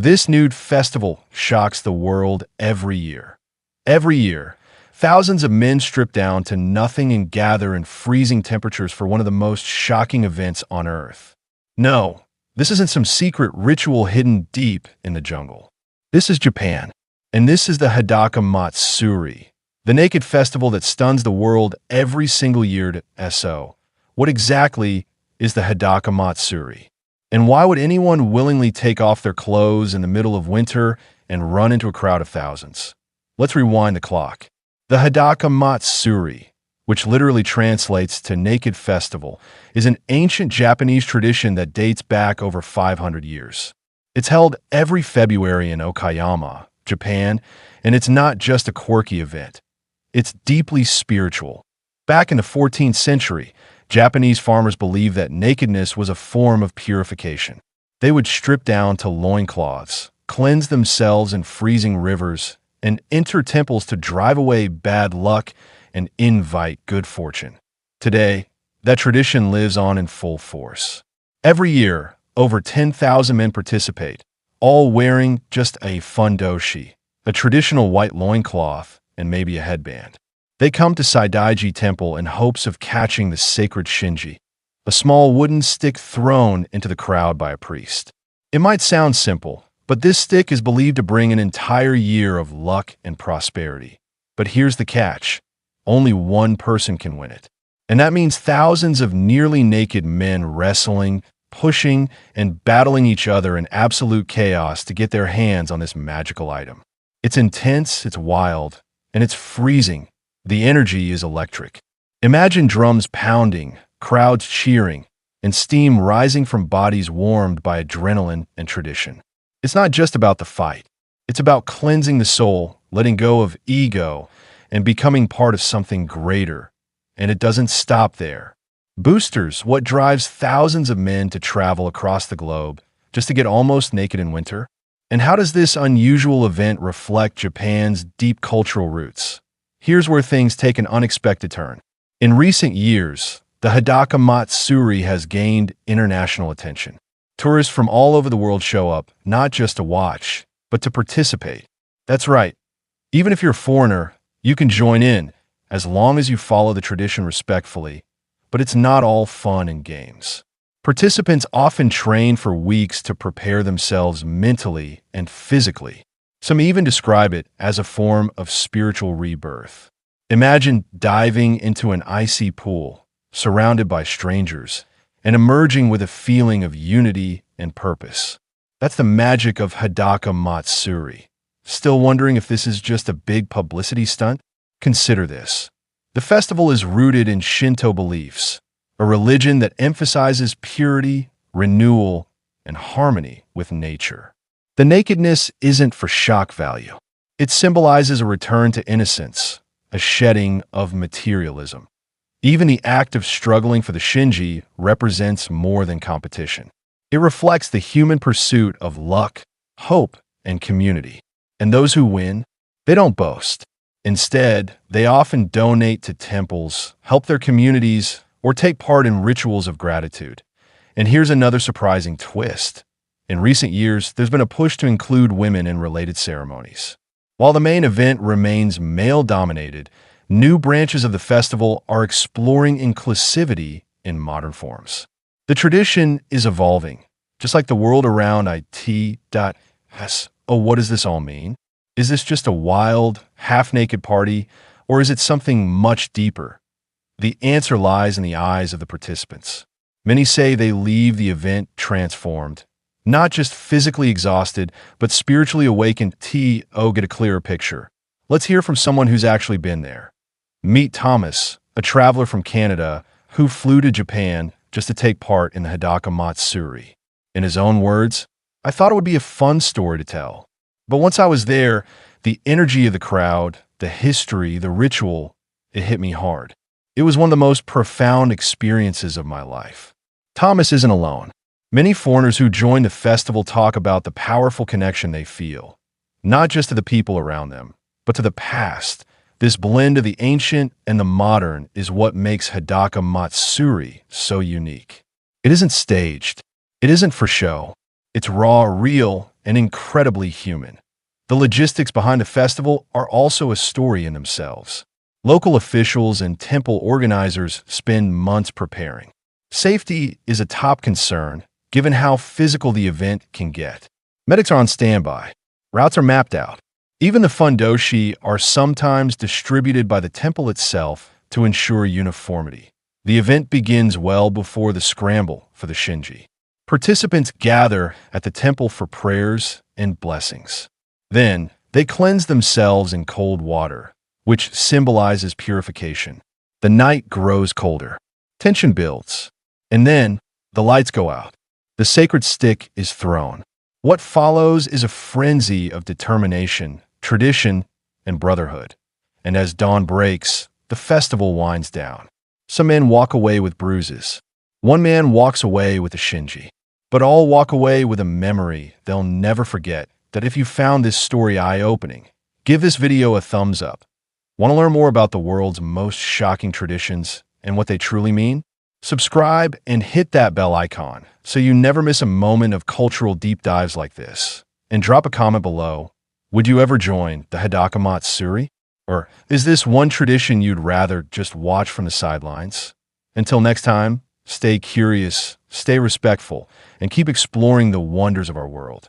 This nude festival shocks the world every year. Every year, thousands of men strip down to nothing and gather in freezing temperatures for one of the most shocking events on Earth. No, this isn't some secret ritual hidden deep in the jungle. This is Japan, and this is the Hadaka Matsuri, the naked festival that stuns the world every single year. So, what exactly is the Hadaka Matsuri? And why would anyone willingly take off their clothes in the middle of winter and run into a crowd of thousands? Let's rewind the clock. The Hadaka Matsuri, which literally translates to naked festival, is an ancient Japanese tradition that dates back over 500 years. It's held every February in Okayama, Japan, and it's not just a quirky event. It's deeply spiritual. Back in the 14th century, Japanese farmers believed that nakedness was a form of purification. They would strip down to loincloths, cleanse themselves in freezing rivers, and enter temples to drive away bad luck and invite good fortune. Today, that tradition lives on in full force. Every year, over 10,000 men participate, all wearing just a fundoshi, a traditional white loincloth, and maybe a headband. They come to Saidaiji Temple in hopes of catching the sacred shinji, a small wooden stick thrown into the crowd by a priest. It might sound simple, but this stick is believed to bring an entire year of luck and prosperity. But here's the catch. Only one person can win it. And that means thousands of nearly naked men wrestling, pushing, and battling each other in absolute chaos to get their hands on this magical item. It's intense, it's wild, and it's freezing. The energy is electric. Imagine drums pounding, crowds cheering, and steam rising from bodies warmed by adrenaline and tradition. It's not just about the fight. It's about cleansing the soul, letting go of ego, and becoming part of something greater. And it doesn't stop there. Boosters, what drives thousands of men to travel across the globe just to get almost naked in winter? And how does this unusual event reflect Japan's deep cultural roots? Here's where things take an unexpected turn. In recent years, the Hadaka Matsuri has gained international attention. Tourists from all over the world show up, not just to watch, but to participate. That's right. Even if you're a foreigner, you can join in, as long as you follow the tradition respectfully. But it's not all fun and games. Participants often train for weeks to prepare themselves mentally and physically. Some even describe it as a form of spiritual rebirth. Imagine diving into an icy pool, surrounded by strangers, and emerging with a feeling of unity and purpose. That's the magic of Hadaka Matsuri. Still wondering if this is just a big publicity stunt? Consider this. The festival is rooted in Shinto beliefs, a religion that emphasizes purity, renewal, and harmony with nature. The nakedness isn't for shock value. It symbolizes a return to innocence, a shedding of materialism. Even the act of struggling for the shinji represents more than competition. It reflects the human pursuit of luck, hope, and community. And those who win, they don't boast. Instead, they often donate to temples, help their communities, or take part in rituals of gratitude. And here's another surprising twist. In recent years, there's been a push to include women in related ceremonies. While the main event remains male-dominated, new branches of the festival are exploring inclusivity in modern forms. The tradition is evolving, just like the world around it. Oh, what does this all mean? Is this just a wild, half-naked party, or is it something much deeper? The answer lies in the eyes of the participants. Many say they leave the event transformed, not just physically exhausted, but spiritually awakened. Get a clearer picture. Let's hear from someone who's actually been there. Meet Thomas, a traveler from Canada who flew to Japan just to take part in the Hadaka Matsuri. In his own words, I thought it would be a fun story to tell. But once I was there, the energy of the crowd, the history, the ritual, it hit me hard. It was one of the most profound experiences of my life. Thomas isn't alone. Many foreigners who join the festival talk about the powerful connection they feel, not just to the people around them, but to the past. This blend of the ancient and the modern is what makes Hadaka Matsuri so unique. It isn't staged. It isn't for show. It's raw, real, and incredibly human. The logistics behind the festival are also a story in themselves. Local officials and temple organizers spend months preparing. Safety is a top concern, given how physical the event can get. Medics are on standby. Routes are mapped out. Even the fundoshi are sometimes distributed by the temple itself to ensure uniformity. The event begins well before the scramble for the Shinji. Participants gather at the temple for prayers and blessings. Then, they cleanse themselves in cold water, which symbolizes purification. The night grows colder. Tension builds. And then, the lights go out. The sacred stick is thrown. What follows is a frenzy of determination, tradition, and brotherhood. And as dawn breaks, the festival winds down. Some men walk away with bruises. One man walks away with a Shinji. But all walk away with a memory they'll never forget. That if you found this story eye-opening, give this video a thumbs up. Want to learn more about the world's most shocking traditions and what they truly mean? Subscribe and hit that bell icon so you never miss a moment of cultural deep dives like this. And drop a comment below. Would you ever join the Hadaka Matsuri? Or is this one tradition you'd rather just watch from the sidelines? Until next time, stay curious, stay respectful, and keep exploring the wonders of our world.